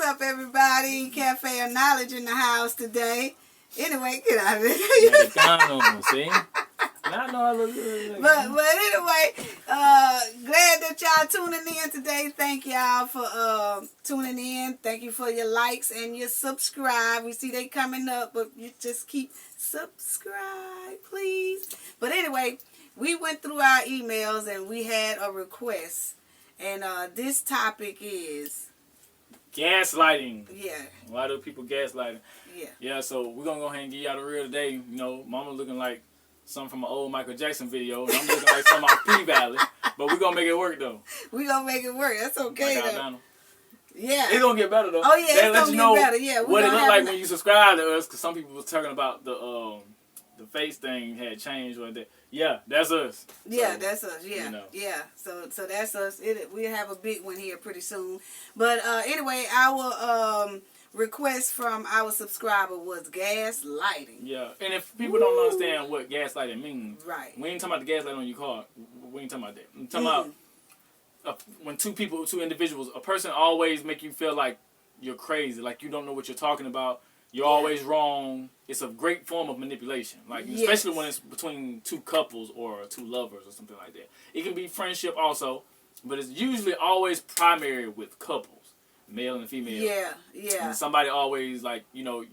up, everybody? Cafe of Knowledge in the house today. Anyway, get out of it. See? I know I look good. But anyway, glad that y'all tuning in today. Thank y'all for tuning in. Thank you for your likes and your subscribe. We see they coming up, but you just keep subscribe, please. But anyway, we went through our emails and we had a request. And this topic is gaslighting. Yeah. Why do people gaslighting? Yeah. Yeah, so we're going to go ahead and give y'all the real today. You know, Mama looking like something from an old Michael Jackson video. And I'm looking like something off P-Valley. But we're going to make it work, though. We're going to make it work. That's okay, like though. Yeah. It's going to get better, though. Oh, yeah, They'll it's going to get better. Yeah, what it looked like when you subscribe to us. Because some people was talking about the face thing had changed. Or that. Yeah, that's us. Yeah, so, that's us. Yeah, you know. Yeah. So that's us. We'll have a big one here pretty soon. But anyway, our request from our subscriber was gaslighting. Yeah, and if people don't understand what gaslighting means, right? We ain't talking about the gaslight on your car. We ain't talking about that. I'm talking about when two individuals, a person always make you feel like you're crazy, like you don't know what you're talking about. You're always wrong. It's a great form of manipulation, like especially when it's between two couples or two lovers or something like that. It can be friendship also, but it's usually always primary with couples, male and female. Yeah, yeah. And somebody always like you know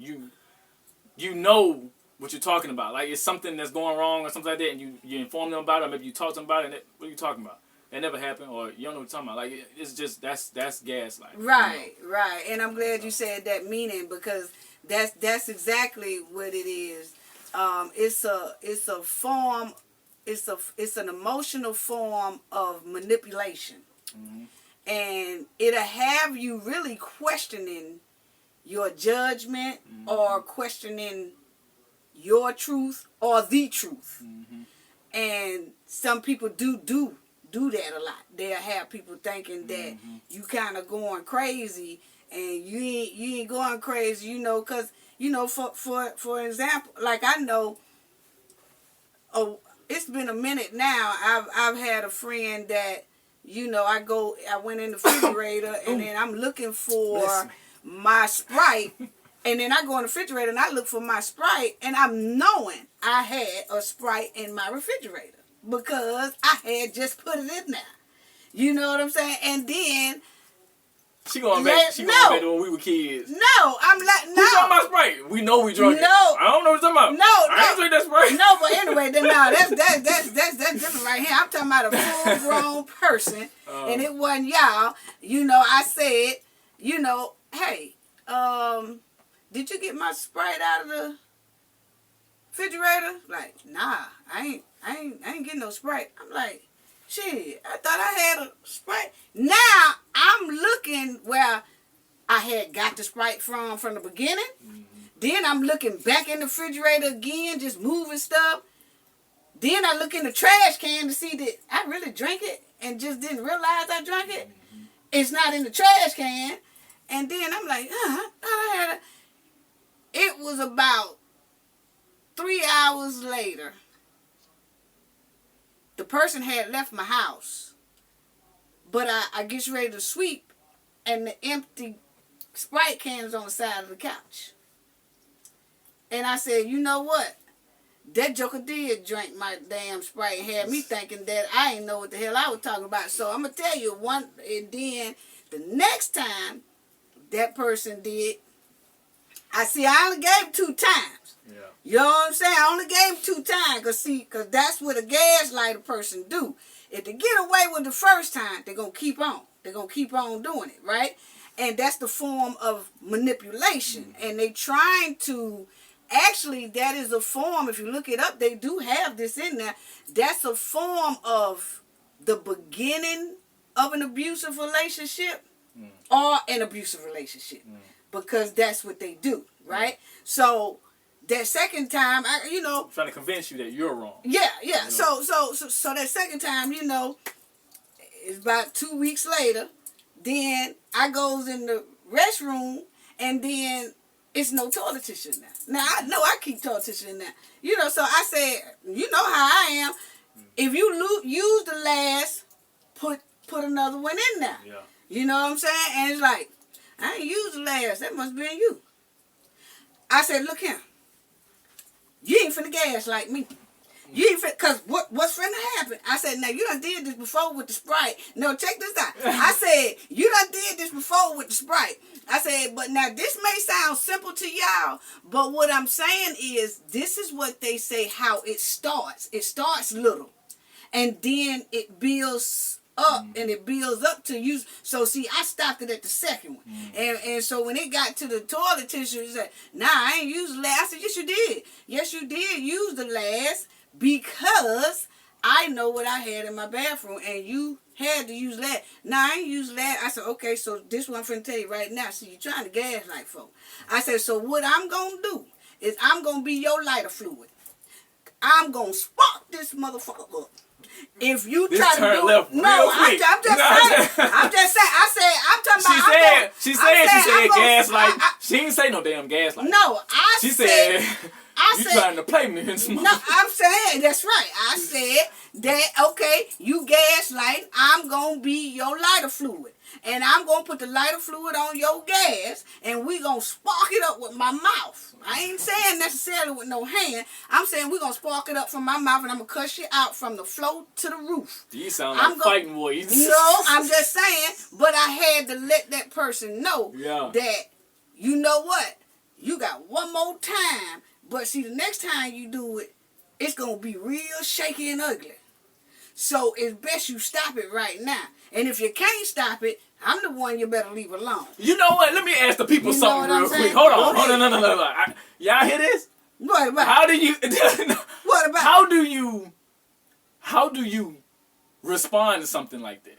what you're talking about. Like it's something that's going wrong or something like that, and you inform them about it, or maybe you talk to them about it. And what are you talking about? That never happened, or you don't know what you're talking about. Like it's just that's gaslighting. Right, you know? Right. And I'm glad you said that meaning because that's exactly what it is. It's a form. It's an emotional form of manipulation, and it'll have you really questioning your judgment or questioning your truth or the truth. And some people do that a lot. They'll have people thinking that you kind of going crazy, and you ain't going crazy, you know, because you know, for example, like I know, it's been a minute now. I've had a friend that, you know, I went in the refrigerator and then I'm looking for my Sprite, and then I go in the refrigerator and I look for my Sprite, and I'm knowing I had a Sprite in my refrigerator because I had just put it in there. You know what I'm saying? And then she going back to when we were kids. No, I'm like, no. Who's talking about Sprite? We know we drunk it. I don't know what you're talking about. I ain't drink that Sprite. No, but anyway, then that's different right here. I'm talking about a full-grown person, and it wasn't y'all. You know, I said, you know, hey, did you get my Sprite out of the refrigerator? Like, nah, I ain't getting no Sprite. I'm like, shit, I thought I had a Sprite. Now I'm looking where I had got the Sprite from the beginning. Then I'm looking back in the refrigerator again, just moving stuff. Then I look in the trash can to see that I really drank it and just didn't realize I drank it. It's not in the trash can. And then I'm like, I thought I had it was about 3 hours later. The person had left my house, but I get ready to sweep, and the empty Sprite can is on the side of the couch. And I said, you know what? That joker did drink my damn Sprite and had me thinking that I didn't know what the hell I was talking about. So I'm going to tell you one, and then the next time that person did, I only gave him 2 times. Yeah. You know what I'm saying? I only gave him 2 times because that's what a gaslighter person do. If they get away with the first time, they're going to keep on. They're going to keep on doing it, right? And that's the form of manipulation. And they trying to, actually, that is a form, if you look it up, they do have this in there. That's a form of the beginning of an abusive relationship or an abusive relationship. Because that's what they do, right? So that second time, trying to convince you that you're wrong. Yeah. You know? So that second time, you know, it's about 2 weeks later. Then I goes in the restroom, and then it's no toilet tissue in there. Now I know I keep toilet tissue in there, you know. So I said, you know how I am. If you use the last, put another one in there. Yeah. You know what I'm saying? And it's like, I ain't used the last. That must be you. I said, look here. You ain't finna gaslight me. You ain't finna, cause what's finna happen? I said, now you done did this before with the Sprite. No, check this out. I said, you done did this before with the Sprite. I said, but now this may sound simple to y'all, but what I'm saying is, this is what they say how it starts. It starts little, and then it builds up, and it builds up to use. So see, I stopped it at the second one, and so when it got to the toilet tissue, it said, nah, I ain't used the last. I said, yes you did. Yes you did use the last, because I know what I had in my bathroom, and you had to use that. Nah, I ain't used that. I said, okay, so this one I'm finna tell you right now. See, you're trying to gaslight folk. I said, so what I'm gonna do is I'm gonna be your lighter fluid. I'm gonna spark this motherfucker up. If you try to do left no, real I'm quick. just saying. I'm just saying. I said, I'm talking about. She said gaslight. She didn't say no damn gaslight. No, she said you said, trying to play me in some. No, I'm saying that's right. I said that okay, you gaslight. I'm gonna be your lighter fluid, and I'm gonna put the lighter fluid on your gas, and we gonna spark it up with my mouth. I ain't saying necessarily with no hand. I'm saying we're gonna spark it up from my mouth, and I'm gonna cuss you out from the floor to the roof. You sound like fighting words. No, I'm just saying. But I had to let that person know that you know what, you got one more time. But see, the next time you do it, it's going to be real shaky and ugly. So it's best you stop it right now. And if you can't stop it, I'm the one you better leave alone. You know what? Let me ask the people something real quick. Hold on. No. Y'all hear this? What about? How do you... What about? How do you respond to something like that?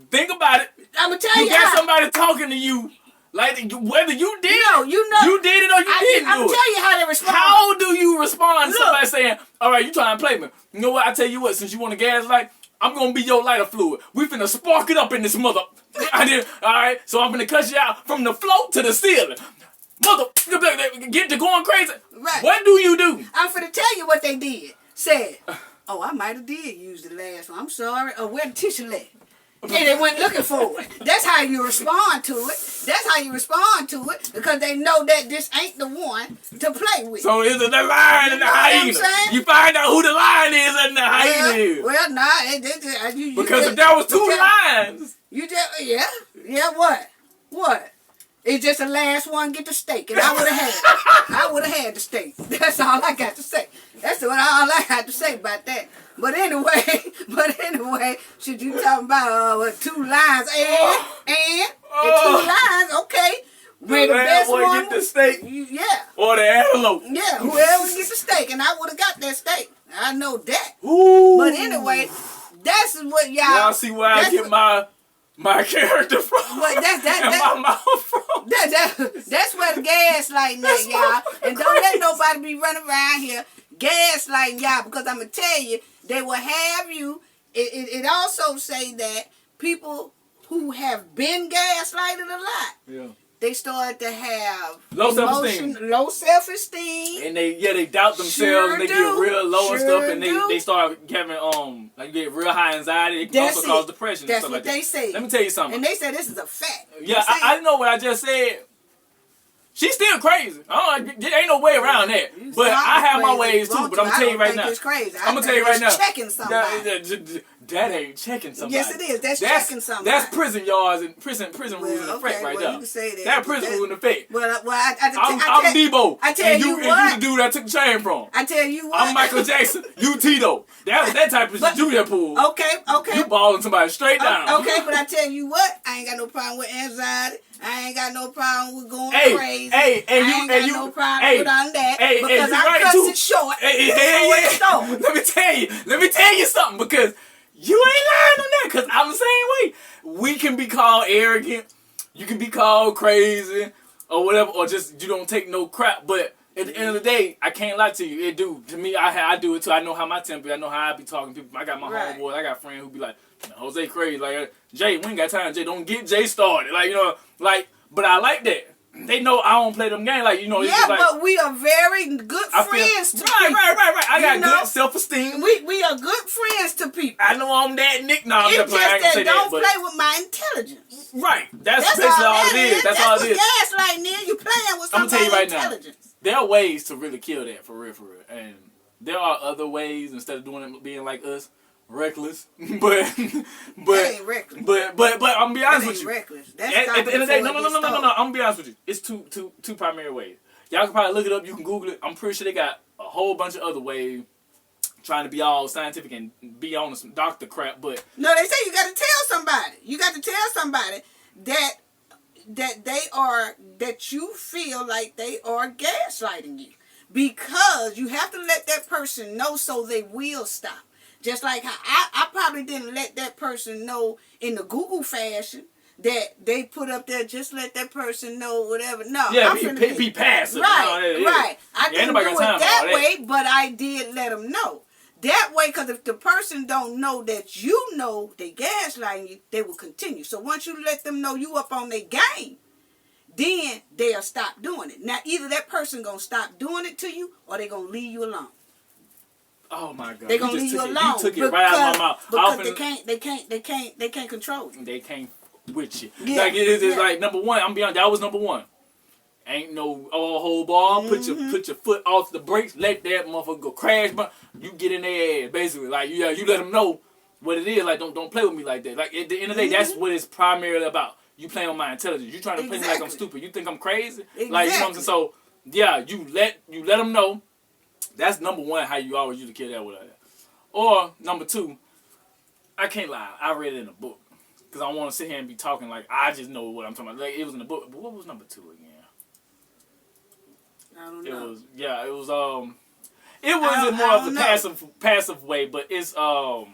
Think about it. I'm going to tell you You got somebody talking to you. Like, whether you did you did it or you didn't do it. I'm tell you how they respond. How do you respond to somebody saying, all right, you trying to play me? You know what? I tell you what, since you want to gaslight, I'm going to be your lighter fluid. We finna spark it up in this mother. All right? So I'm finna cut you out from the floor to the ceiling. Mother, get to going crazy. Right. What do you do? I'm finna tell you what they did. Said, oh, I might have did use the last one. I'm sorry. Oh, where the tissue at? And they went looking for it. That's how you respond to it. That's how you respond to it, because they know that this ain't the one to play with. So is it the lion and the hyena? You find out who the lion is and the hyena is. Well, nah. Because if there was two lions. You just, yeah, what? It's just the last one get the steak, and I would have had it. I would have had the steak. That's all I got to say. That's all I got to say about that. But anyway, should you talking about two lines and two lines? Okay, where the best one get the steak, or the antelope, whoever get the steak, and I would have got that steak. I know that. Ooh. But anyway, that's what y'all see where I get my character from. But my mouth from. That's where the gaslighting at, y'all. And don't let nobody be running around here gaslighting y'all, because I'm going to tell you, they will have you. It also say that people who have been gaslighted a lot, they start to have low self-esteem. And they doubt themselves, and they get real low and stuff, and they start having like get real high anxiety. It can also cause depression and stuff like that. That's what they say. Let me tell you something. And they say this is a fact. Yeah, I know what I just said. She's still crazy. There ain't no way around that. But I have my ways too. But I'm gonna tell you right now. It's crazy. I'm gonna tell you right now. Checking somebody. That ain't checking somebody. Yes, it is. That's checking somebody. That's prison yards and prison rules in effect right there. You can say that. That prison rule in effect. I'm Debo. I tell you what. And you the dude I took the chain from. I tell you what. I'm Michael Jackson. You Tito. That type of Julia pool. Okay. You balling somebody straight down. Okay, but I tell you what. I ain't got no problem with anxiety. I ain't got no problem with going crazy. I ain't got no problem with all that. Because I cut it short. Let me tell you something, because you ain't lying on that, because I'm the same way. We can be called arrogant. You can be called crazy or whatever, or just you don't take no crap. But at the end of the day, I can't lie to you. It do. To me, I do it too. I know how my temper, I know how I be talking to people. I got my homeboys. I got friends who be like, Jose crazy. Like, Jay, we ain't got time, Jay. Don't get Jay started. But I like that. They know I don't play them games. But we are very good friends to people. Right. I got good self-esteem. We are good friends to people. I know I'm that Nick. No, I'm it's just I ain't that say don't that, play with my intelligence. Right. That's basically all it is. That's all it is. Gaslighting is. You playing with I'm gonna tell you somebody's right intelligence. now. There are ways to really kill that for real, and there are other ways instead of doing it being like us, reckless. but That ain't reckless. but I'm gonna be honest with you. Reckless. That's At the end of the day, no. I'm I'm gonna be honest with you. It's two primary ways. Y'all can probably look it up. You can Google it. I'm pretty sure they got a whole bunch of other ways trying to be all scientific and be on some doctor crap. But no, they say you got to tell somebody. You got to tell somebody that that you feel like they are gaslighting you, because you have to let that person know so they will stop. Just like how I probably didn't let that person know in the Google fashion that they put up there, just let that person know whatever. No, yeah, I'm be passive. Right, right. I didn't do it that way, but I did let them know. That way, because if the person don't know that you know they gaslighting you, they will continue. So once you let them know you up on their game, then they'll stop doing it. Now, either that person gonna stop doing it to you, or they gonna leave you alone. Oh my God! They gonna leave you alone. You took it right out of my mouth. Because they can't control you. They can't with you. Yeah, Like it's like number one. I'm beyond. That was number one. Ain't no whole ball. Put your foot off the brakes. Let that motherfucker go crash. But you get in their ass basically. Like you let them know what it is. Like don't play with me like that. Like at the end of the day, that's what it's primarily about. You playing on my intelligence. You trying to play me like I'm stupid. You think I'm crazy? Exactly. Like you know what I'm saying. So yeah, you let them know. That's number one. How you always used to kill that with that. Or number two, I can't lie. I read it in a book because I want to sit here and be talking like I just know what I'm talking about. Like it was in the book. But what was number two again? I don't know. It was in more of the passive way, but it's I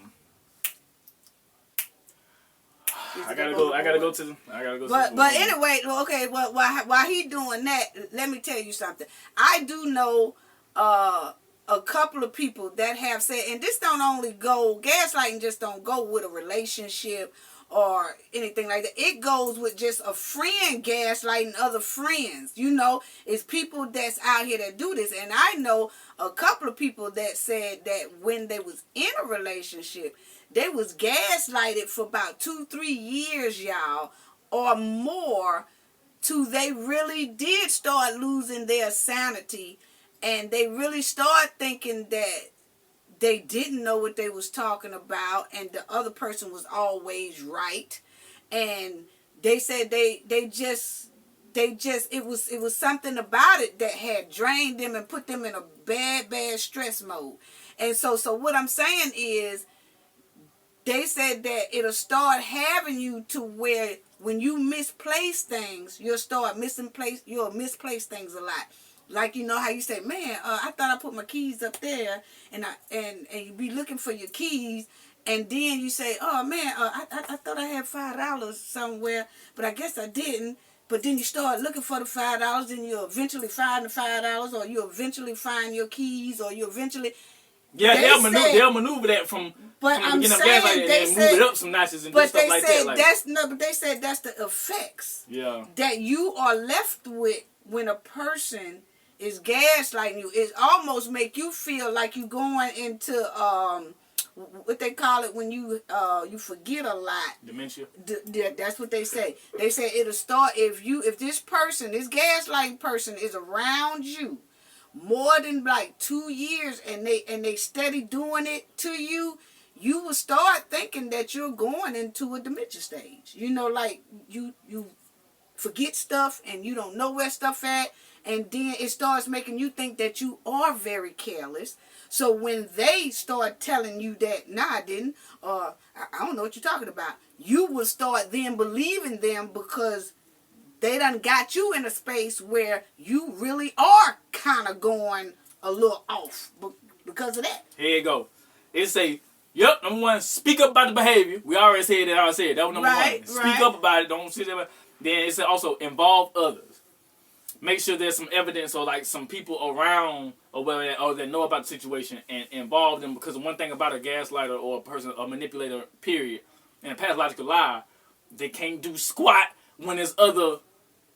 gotta go to. But anyway, okay. Well, while he doing that, let me tell you something. I do know a couple of people that have said, and this don't only go gaslighting, just don't go with a relationship or anything like that. It goes with just a friend gaslighting other friends. You know, it's people that's out here that do this. And I know a couple of people that said that when they was in a relationship, they was gaslighted for about 2-3 years, y'all, or more, till they really did start losing their sanity, and they really start thinking that they didn't know what they was talking about, and the other person was always right. And they said it was something about it that had drained them and put them in a bad stress mode. And so what I'm saying is, they said that it'll start having you to where when you misplace things, you'll misplace things a lot. Like, you know how you say, man, I thought I put my keys up there, and you be looking for your keys, and then you say, oh man, I thought I had $5 somewhere, but I guess I didn't. But then you start looking for the $5, and you eventually find the $5, or you eventually find your keys, or you eventually. Yeah, they'll maneuver that from. But I'm saying they move it up some notches and do stuff like that. But they said that's the effects. Yeah. That you are left with when a person is gaslighting you. It almost make you feel like you going into what they call it when you forget a lot. Dementia. That's what they say. They say it'll start if this gaslighting person is around you more than like 2 years, and they steady doing it to you. You will start thinking that you're going into a dementia stage. You know, like you forget stuff and you don't know where stuff at, and then it starts making you think that you are very careless. So when they start telling you that, nah, I didn't, or I don't know what you're talking about, you will start then believing them, because they done got you in a space where you really are kind of going a little off because of that. Here you go. It say, yep, number one, speak up about the behavior. We already said that. That was number one. Speak up about it. Don't sit there. Then it said also involve others. Make sure there's some evidence or like some people around or that know about the situation and involve them. Because the one thing about a gaslighter or a manipulator, period, and a pathological lie, they can't do squat when there's other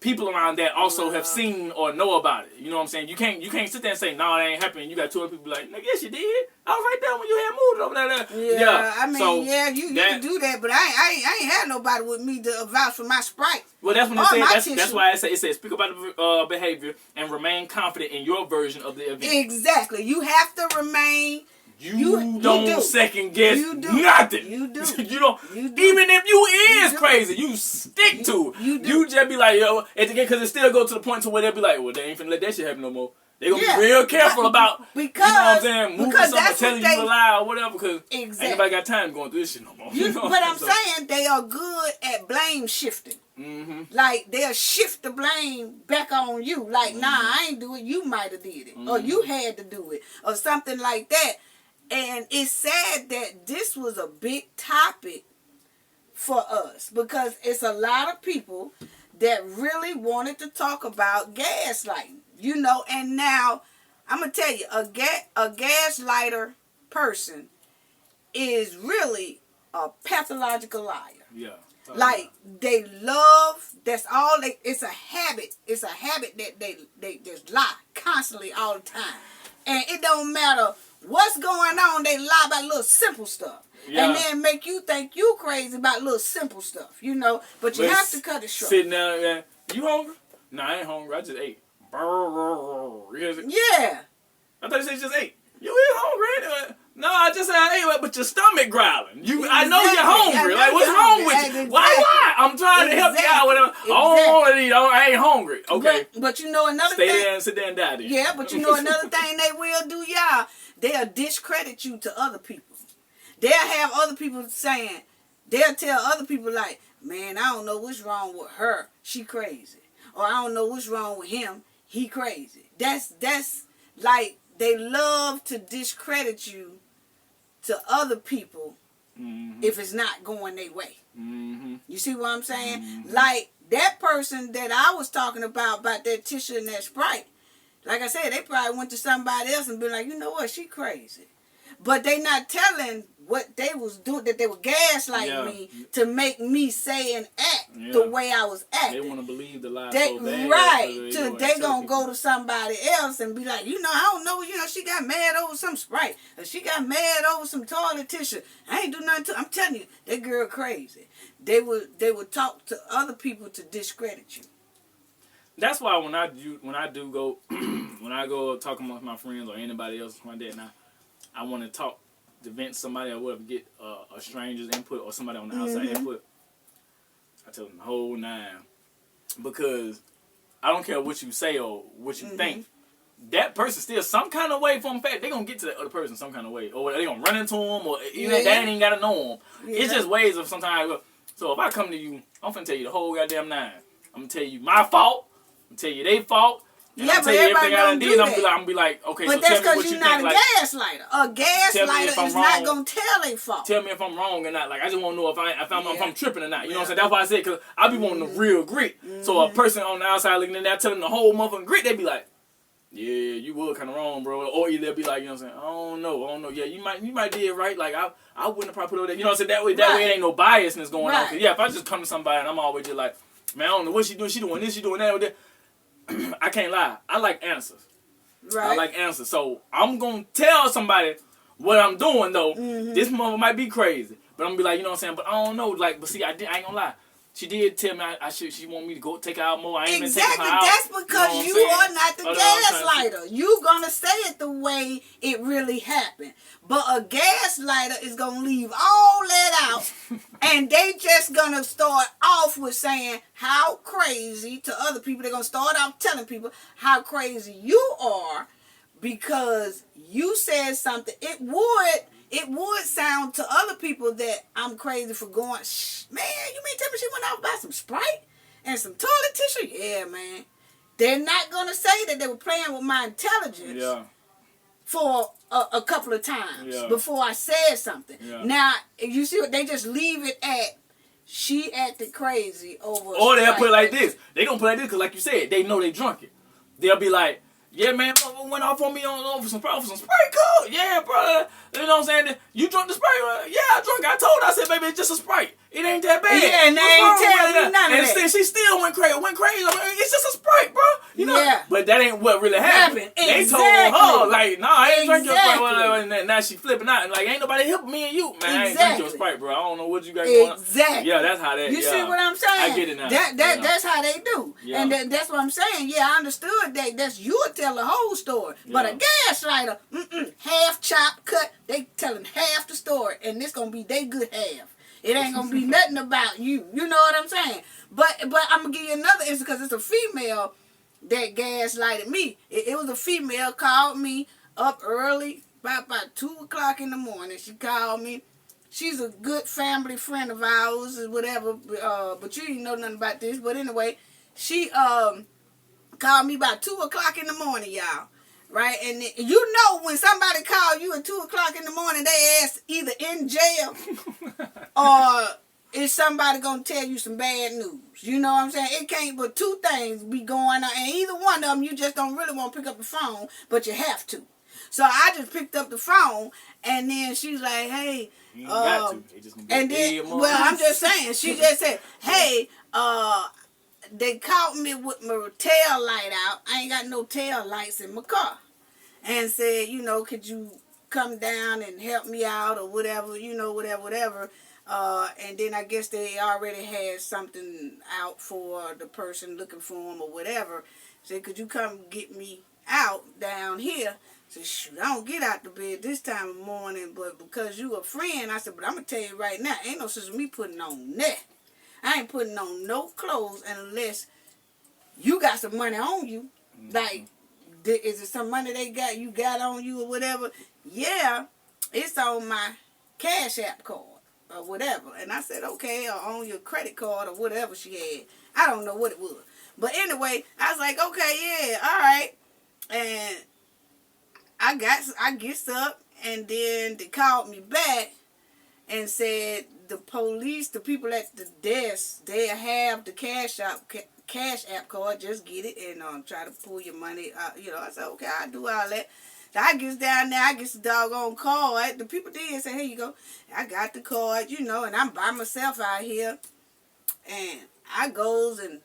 people around that also have seen or know about it. You know what I'm saying? You can't sit there and say, no, it ain't happening. You got two other people like, nigga, yes, you did. I was right there when you had moved over there. Yeah, I mean, you can do that, but I ain't had nobody with me to vouch for my Sprite. Well, that's when it says, that's why it says, speak about the behavior and remain confident in your version of the event. Exactly. You have to remain. You don't second guess nothing. You do. You don't. Even if you is crazy, you stick to it. You just be like, yo, because it still go to the point to where they'll be like, well, they ain't finna let that shit happen no more. They gonna be real careful about, you know what I'm saying, moving something, telling you a lie or whatever, because ain't nobody got time going through this shit no more. But I'm saying they are good at blame shifting. Mm-hmm. Like, they'll shift the blame back on you. Like, nah, I ain't do it. You might have did it. Or you had to do it. Or something like that. And it's sad that this was a big topic for us, because it's a lot of people that really wanted to talk about gaslighting, you know. And now I'm gonna tell you, a gaslighter person is really a pathological liar. Yeah. Like, they love. That's all they. It's a habit. It's a habit that they just lie constantly all the time, and it don't matter what's going on, they lie about little simple stuff. Yeah. And then make you think you crazy about little simple stuff, you know. But you have to cut it short. Sitting down, you hungry? No, I ain't hungry. I just ate. Yeah. I thought you said you just ate. You ain't hungry? No, I just said I ate, but your stomach growling. I know you're hungry. Like, what's wrong with you? Exactly. Why? I'm trying to help you out. Whatever. I don't want to eat. I ain't hungry. Okay. But you know another thing. Stay there and sit there and die then. Yeah, but you know another thing they will do, y'all. They'll discredit you to other people. They'll have other people saying, they'll tell other people like, man, I don't know what's wrong with her. She crazy. Or I don't know what's wrong with him. He crazy. That's like, they love to discredit you to other people if it's not going their way. Mm-hmm. You see what I'm saying? Mm-hmm. Like, that person that I was talking about that tissue and that Sprite, like I said, they probably went to somebody else and been like, you know what, she crazy. But they not telling what they was doing, that they were gaslighting me to make me say and act the way I was acting. They want to believe the lie so bad. Right. They going to go to somebody else and be like, you know, I don't know, you know, she got mad over some Sprite. Or she got mad over some toilet tissue. I ain't do nothing to. I'm telling you, that girl crazy. They would talk to other people to discredit you. That's why when I go when I go talking with my friends or anybody else like that, now I want to talk to vent somebody or whatever, get a stranger's input or somebody on the outside input. I tell them the whole nine, because I don't care what you say or what you think. That person still some kind of way from fact they gonna get to that other person some kind of way, or they gonna run into them, or they ain't even gotta know them. Yeah. It's just ways of sometimes. So if I come to you, I'm finna tell you the whole goddamn nine. I'm gonna tell you my fault. I'm gonna tell you they fault. And yeah, I'm but everybody don't do that. I'm gonna be like, okay, but so that's tell me what because you you're not think. A gaslighter. A gaslighter is not gonna tell their fault. Tell me if I'm wrong or not. Like, I just want to know if I'm tripping or not. You know what I'm saying? That's why I said, because I be wanting the real grit. So a person on the outside looking in there telling the whole motherfucking grit, they be like, yeah, you were kind of wrong, bro. Or either they'll be like, you know what I'm saying? I don't know. Yeah, you might did right. Like, I wouldn't have probably put it there. You know what I'm saying? That way it ain't no biasness going on. Cause yeah, if I just come to somebody and I'm always just like, man, I don't know what she doing. She doing this, she doing that. With that. I can't lie. I like answers. Right. I like answers. So I'm going to tell somebody what I'm doing, though. This mother might be crazy. But I'm going to be like, you know what I'm saying? But I don't know. Like, but see, I ain't going to lie. She did tell me she want me to go take her out more. I ain't been taking her out. That's because you are not the gaslighter. You gonna say it the way it really happened. But a gaslighter is gonna leave all that out, and they just gonna start off with saying how crazy to other people. They're gonna start off telling people how crazy you are because you said something. It would sound to other people that I'm crazy for going, shh, man, you mean tell me she went out and bought some Sprite and some toilet tissue? Yeah, man. They're not going to say that they were playing with my intelligence for a couple of times before I said something. Yeah. Now, you see what they just leave it at, she acted crazy over or they'll put it like this. They going to put it like this because, like you said, they know they drunk it. They'll be like, yeah, man, went off on me for some Sprite, cool. Yeah, bro. You know what I'm saying? You drunk the Sprite? Yeah, I drunk. I told her. I said, baby, it's just a Sprite. It ain't that bad. Yeah, and they ain't telling me nothing. that. she still went crazy. I mean, it's just a Sprite, bro. You know. Yeah. But that ain't what really happened. They told her like, nah, I ain't drink your Sprite. And now she flipping out and like, ain't nobody helping me and you, man. I ain't drink your Sprite, bro. I don't know what you got going on. Exactly. Yeah, that's how that. You see what I'm saying? I get it now. That's how they do. Yeah. And that's what I'm saying. Yeah, I understood that. That's you would tell the whole story. Yeah. But a gaslighter, half chop cut. They telling half the story, and this gonna be they good half. It ain't gonna be nothing about you. You know what I'm saying? But I'm gonna give you another instance because it's a female that gaslighted me. It was a female called me up early, about 2 o'clock in the morning. She called me. She's a good family friend of ours or whatever. But you didn't know nothing about this. But anyway, she called me about 2 o'clock in the morning, y'all. Right? And you know when somebody call you at 2 o'clock in the morning, they ass either in jail or is somebody going to tell you some bad news. You know what I'm saying? It can't but two things be going on. And either one of them, you just don't really want to pick up the phone, but you have to. So I just picked up the phone, and then she's like, hey. You ain't got to. It just gonna be and then, well, I'm just saying. She just said, hey, they caught me with my tail light out. I ain't got no tail lights in my car. And said, you know, could you come down and help me out or whatever, you know, whatever. And then I guess they already had something out for the person looking for him or whatever. Said, could you come get me out down here? Said, shoot, I don't get out the bed this time of morning, but because you a friend, I said, but I'm going to tell you right now, ain't no sense of me putting on that. I ain't putting on no clothes unless you got some money on you. Like, is it some money you got on you or whatever? Yeah, it's on my Cash App card or whatever. And I said, okay, or on your credit card or whatever she had. I don't know what it was. But anyway, I was like, okay, yeah, all right. And I gets up, and then they called me back and said the police, the people at the desk, they have the Cash App card, just get it and try to pull your money out. You know, I said, okay, I'll do all that. So I gets down there, I gets the doggone card. The people did say, here you go. I got the card, you know, and I'm by myself out here. And I goes and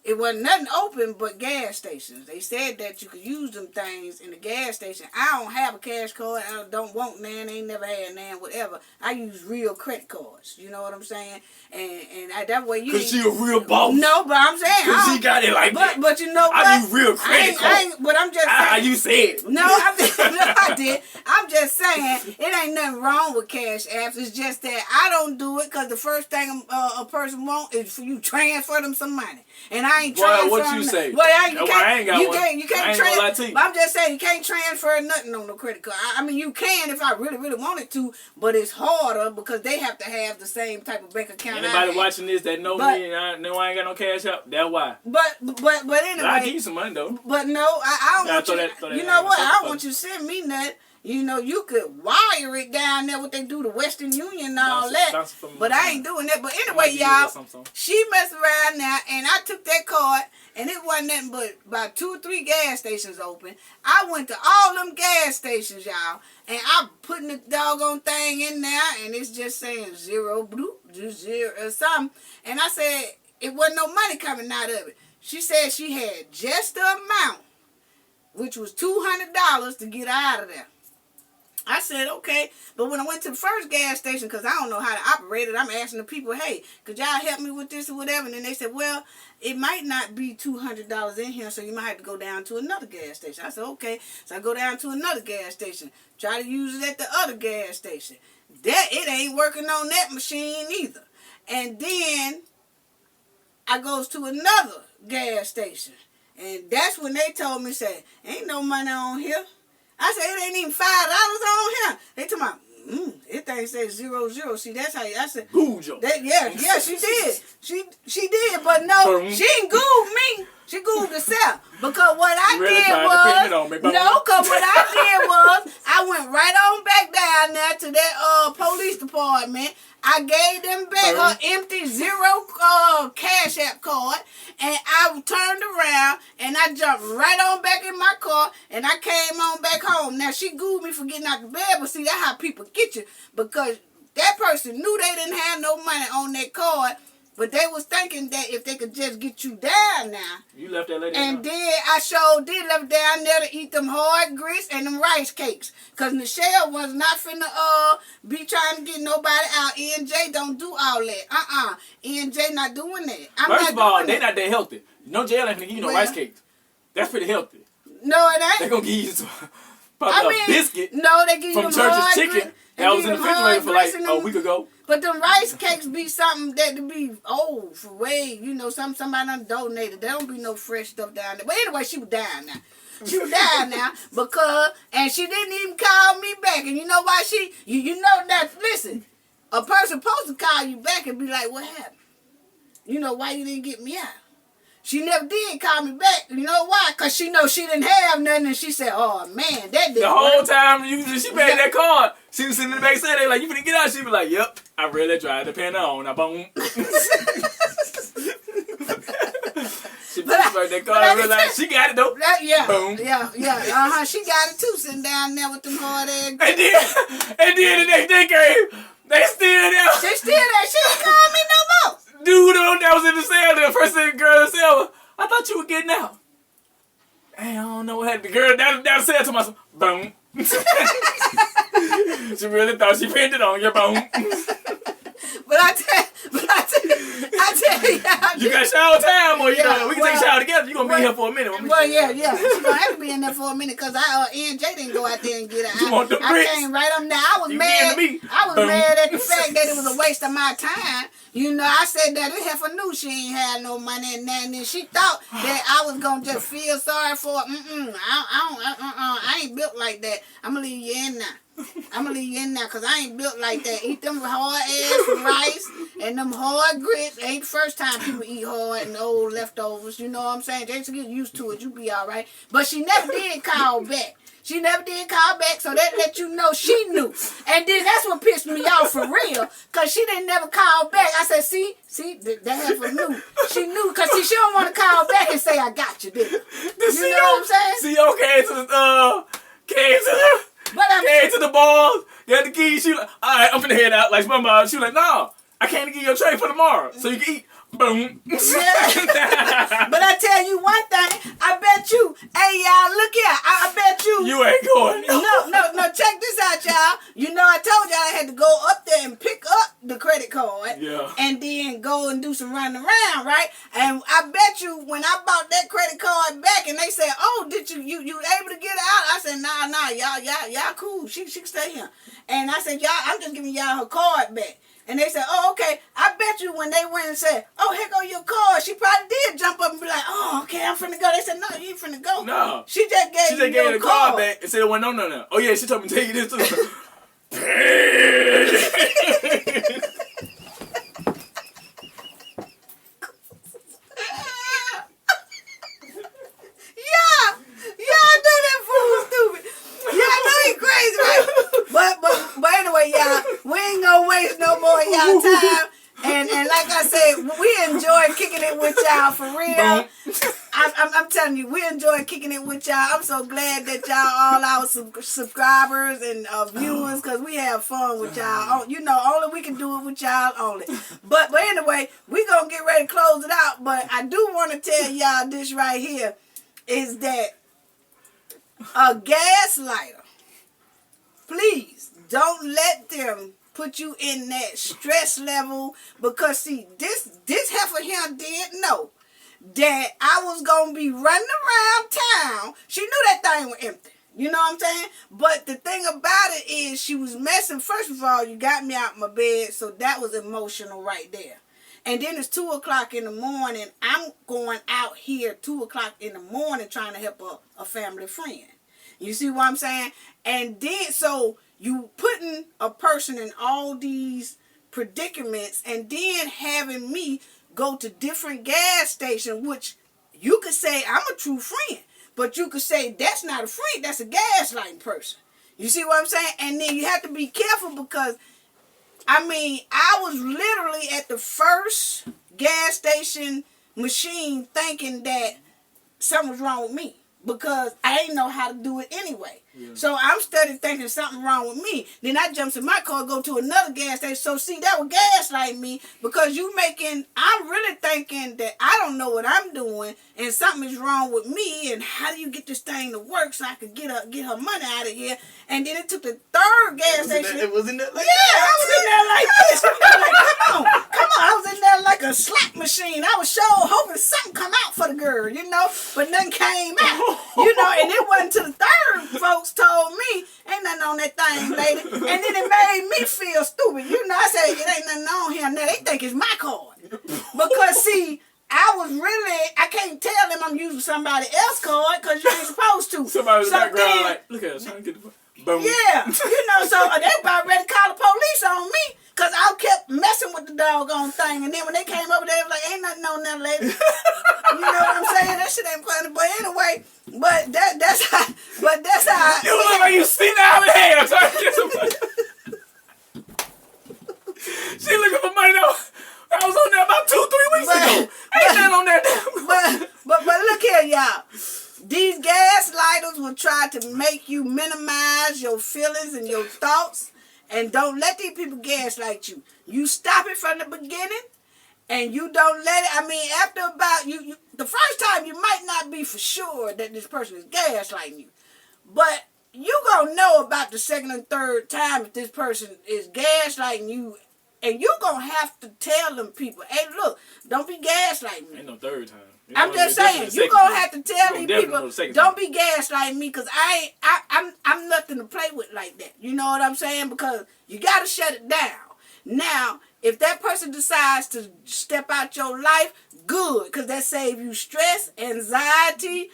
it wasn't nothing open but gas stations. They said that you could use them things in the gas station. I don't have a cash card. I don't want none. Ain't never had none, whatever. I use real credit cards. You know what I'm saying? And that way you... Because she a real boss. No, but I'm saying... Because she got it like that. But you know what? I use real credit cards. But I'm just saying... How you said. No, I did. I'm just saying it ain't nothing wrong with cash apps. It's just that I don't do it because the first thing a person wants is for you to transfer them some money. And I ain't transferring... What you say? Well, I ain't got one. You can't transfer. I'm just saying you can't transfer nothing on no credit card. I mean, you can if I really, really wanted to, but it's harder because they have to have the same type of bank account. Anybody watching this that know me and I ain't got no cash up, that's why. But anyway... I'll give you some money, though. But no, I don't want you... You know what? I don't want you to send me nothing. You know, you could wire it down there, what they do to Western Union and all that. But I ain't doing that. But anyway, y'all, she messed around now, and I took that card, and it wasn't nothing but about 2 or 3 gas stations open. I went to all them gas stations, y'all, and I'm putting the doggone thing in there, and it's just saying 0, just 0 or something. And I said, it wasn't no money coming out of it. She said she had just the amount, which was $200 to get out of there. I said, okay. But when I went to the first gas station, because I don't know how to operate it, I'm asking the people, hey, could y'all help me with this or whatever? And then they said, well, it might not be $200 in here, so you might have to go down to another gas station. I said, okay. So I go down to another gas station, try to use it at the other gas station. It ain't working on that machine either. And then I goes to another gas station. And that's when they told me, say, ain't no money on here. I said, it ain't even $5 on here. They told me, it thing says 00. See, that's how I said. Googled yeah, she did. She did, but no, she didn't Google me. She Googled herself. Because what I I went right on back down there to that police department. I gave them back her empty 0 Cash App card, and I turned around and I jumped right on back in my car and I came on back home. Now she googled me for getting out the bed, but see, that's how people get you, because that person knew they didn't have no money on that card, But they was thinking that if they could just get you down now. You left that lady. And then I sure did left down there to eat them hard grits and them rice cakes. Because Michelle was not finna be trying to get nobody out. E and J don't do all that. E and J not doing that. First of all, they not that healthy. No jail ain't finna give you no rice cakes. That's pretty healthy. No, it ain't. They gonna give you some probably a biscuit. No, they give you from them Church's hard Chicken grits. that was in the refrigerator for like a week ago. But them rice cakes be something that to be old for way, somebody done donated. There don't be no fresh stuff down there. But anyway, she was down now. She was down now and she didn't even call me back. And you know why you know that, listen, a person supposed to call you back and be like, what happened? You know why you didn't get me out? She never did call me back. You know why? Because she know she didn't have nothing. And she said, oh, man, that didn't The whole time she made that card, she was sitting in the back saying, like, you finna get out? She was like, yep, I really tried to pin on. Now, boom. She put that card and realized she got it, though. Boom. Yeah. She got it, too, sitting down there with them hard eggs. And then the next day came, they still there. They still there. She didn't call me no more. Dude that was in the cell, the first girl in the cell, I thought you were getting out. Hey, I don't know what happened. The girl down the cell to myself, boom. She really thought she pinned it on your boom. But I tell you. You got shower time, or we can take a shower together. You gonna be here for a minute. Yeah. She gonna have to be in there for a minute because E and J didn't go out there and get her. You want the I came right up there. I was mad. I was mad at the fact that it was a waste of my time. I said that this heifer knew she ain't had no money and that, and then she thought that I was gonna just feel sorry for her. I ain't built like that. I'm gonna leave you in now. Because I ain't built like that. Eat them hard ass rice and them hard grits. Ain't the first time people eat hard and old leftovers. You know what I'm saying? Just get used to it. You be all right. But she never did call back. So that let you know she knew. And then that's what pissed me off for real. Because she didn't never call back. I said, see, that heifer knew. She knew. Because she don't want to call back and say, I got you, did you? You know what I'm saying? CO came to the balls, got the keys. She was like, all right, I'm finna head out. Like SpongeBob. She was like, no, I can't give you your tray for tomorrow. So you can eat. Boom. Yeah. But I tell you one thing, I bet you, hey y'all, look here, I bet you. You ain't going. No, check this out, y'all. I told y'all I had to go up there and pick up the credit card. Yeah. And then go and do some running around, right? And I bet you when I bought that credit card back and they said, oh, did you able to get out? I said, nah, y'all cool. She can stay here. And I said, y'all, I'm just giving y'all her card back. And they said, oh, okay. I bet you when they went and said, oh, here go your card, she probably did jump up and be like, oh, okay, I'm finna go. They said, no, you ain't finna go. No. She just gave the card back and said, well, no. Oh, yeah, she told me to tell you this too. Y'all do that fool stupid. Y'all know he crazy, right? But anyway, y'all, we ain't gonna waste no more of y'all time. And like I said, we enjoy kicking it with y'all for real. I'm telling you, we enjoy kicking it with y'all. I'm so glad that y'all all our subscribers and viewers, because we have fun with y'all. Only we can do it with y'all only. But anyway, we gonna get ready to close it out. But I do want to tell y'all this right here is that a gaslighter, please don't let them put you in that stress level, because see, this heifer here did know that I was gonna be running around town. She knew that thing was empty. You know what I'm saying? But the thing about it is she was messing. First of all, you got me out my bed, so that was emotional right there. And then it's 2 o'clock in the morning. I'm going out here 2 o'clock in the morning trying to help a family friend. You see what I'm saying? And then, so you putting a person in all these predicaments and then having me go to different gas stations, which you could say I'm a true friend, but you could say that's not a friend, that's a gaslighting person. You see what I'm saying? And then you have to be careful because, I was literally at the first gas station machine thinking that something was wrong with me. because I ain't know how to do it anyway. Yeah. So I'm studying thinking something wrong with me. Then I jumps in my car, go to another gas station. So see, that would gaslight me because I'm really thinking that I don't know what I'm doing and something is wrong with me. And how do you get this thing to work so I could get her money out of here? And then it took the third gas station. It was in that like I was in there like this. Like, come on. I was in there like a slot machine. I was sure hoping something come out for the girl, but nothing came out, and it wasn't till the third folks told me, ain't nothing on that thing, lady. And then it made me feel stupid. I said, it ain't nothing on here. Now they think it's my card. Because see, I can't tell them I'm using somebody else's card because you ain't supposed to. Somebody in the background like, look at us, trying to get the boom. Yeah, so they about ready to call the police on me because I kept messing with the doggone thing. And then when they came over there, they was like, ain't nothing on there, lady. You know what I'm saying? That shit ain't funny. But anyway, that's how. You look like you seen out of hand. She looking for money though. I was on there about 2-3 weeks ago. Ain't nothing on there. But look here, y'all. These gaslighters will try to make you minimize your feelings and your thoughts, and don't let these people gaslight you. You stop it from the beginning, and you don't let it. After about you the first time you might not be for sure that this person is gaslighting you, but you gonna know about the second and third time if this person is gaslighting you, and you gonna have to tell them people, hey, look, don't be gaslighting me. Ain't no third time. I'm just saying, you gonna have to tell these people, don't be gaslighting me, because I'm nothing to play with like that. You know what I'm saying? Because you gotta shut it down. Now, if that person decides to step out your life, good, because that saves you stress, anxiety,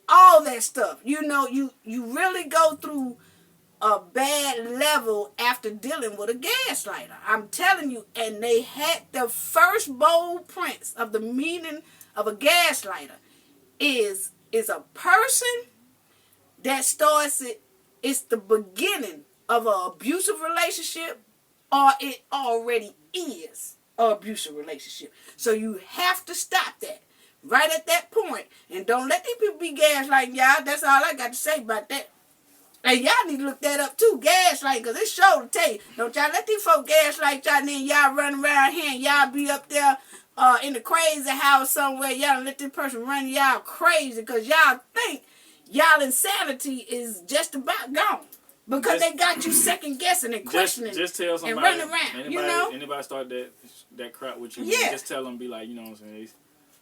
all that stuff. You really go through a bad level after dealing with a gaslighter. I'm telling you, and they had the first bold prints of the meaning of a gaslighter is a person that starts it's the beginning of an abusive relationship, or it already is an abusive relationship. So you have to stop that right at that point, and don't let these people be gaslighting y'all. That's all I got to say about that. And y'all need to look that up too, gaslighting, because it's sure to tell you. Don't y'all let these folk gaslight y'all, and then y'all run around here and y'all be up there in the crazy house somewhere. Y'all let this person run y'all crazy because y'all think y'all insanity is just about gone. Because they got you second guessing and questioning just tell somebody, and running around, Anybody start that crap with you, just tell them, be like, you know what I'm saying,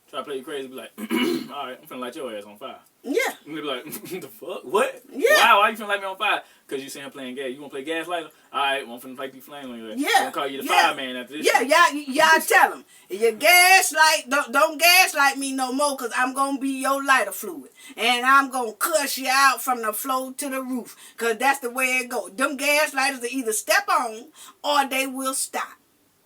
try to play you crazy, be like, alright, I'm finna light your ass on fire. Yeah. And they be like, the fuck? What? Yeah. Why you finna light me on fire? Because you see him playing gas. You wanna play Gaslighter? Alright, well, I'm finna light these flames on your ass. Yeah. I'm gonna call you the fireman after this. Yeah, y'all tell them. If you gaslight, don't gaslight me no more, because I'm gonna be your lighter fluid. And I'm gonna cuss you out from the floor to the roof, because that's the way it goes. Them gaslighters will either step on or they will stop.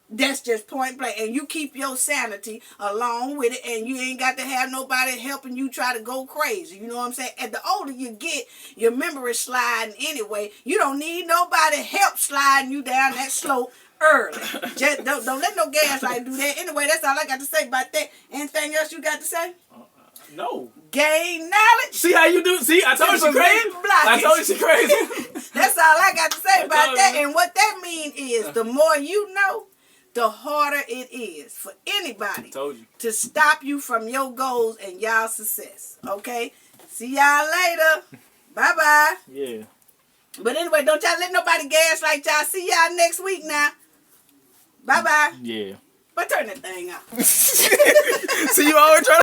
That's just point blank. And you keep your sanity along with it, and you ain't got to have nobody helping you try to go crazy. You know what I'm saying? And the older you get, your memory sliding anyway. You don't need nobody help sliding you down that slope early. Just don't let no gaslight do that. Anyway, that's all I got to say about that. Anything else you got to say? No. Gain knowledge. See how you do? See, I told you she crazy. I told you she crazy. That's all I got to say about that. And what that means is the more you know, the harder it is for anybody to stop you from your goals and y'all success. Okay? See y'all later. Bye-bye. Yeah. But anyway, don't y'all let nobody gaslight y'all. See y'all next week now. Bye-bye. Yeah. But turn that thing off. See, you always trying to